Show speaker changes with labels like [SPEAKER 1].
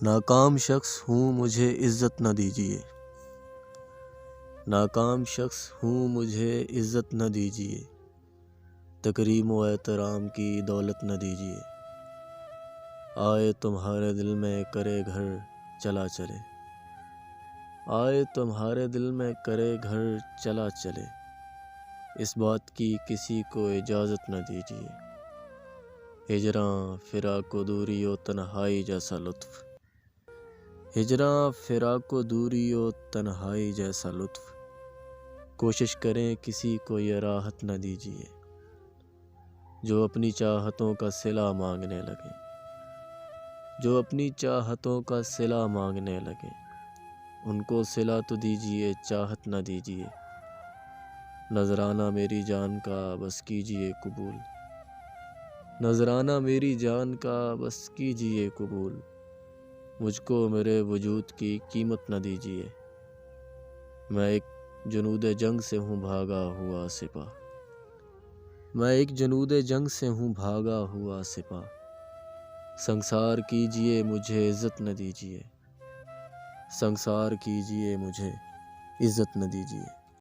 [SPEAKER 1] ناکام شخص ہوں مجھے عزت نہ دیجیے، ناکام شخص ہوں مجھے عزت نہ دیجیے، تکریم و احترام کی دولت نہ دیجیے، آئے تمہارے دل میں کرے گھر چلا چلے، آئے تمہارے دل میں کرے گھر چلا چلے، اس بات کی کسی کو اجازت نہ دیجیے، ہجراں فراق و دوری و تنہائی جیسا لطف، ہجراں فراق و دوری و تنہائی جیسا لطف، کوشش کریں کسی کو یہ راحت نہ دیجیے، جو اپنی چاہتوں کا صلہ مانگنے لگے، جو اپنی چاہتوں کا صلہ مانگنے لگے، ان کو صلہ تو دیجیے چاہت نہ دیجیے، نذرانہ میری جان کا بس کیجیے قبول، نذرانہ میری جان کا بس کیجیے قبول، مجھ کو میرے وجود کی قیمت نہ دیجیے، میں ایک جنود جنگ سے ہوں بھاگا ہوا سپاہ، میں ایک جنود جنگ سے ہوں بھاگا ہوا سپاہ، سنسار کیجیے مجھے عزت نہ دیجیے، سنسار کیجیے مجھے عزت نہ دیجیے۔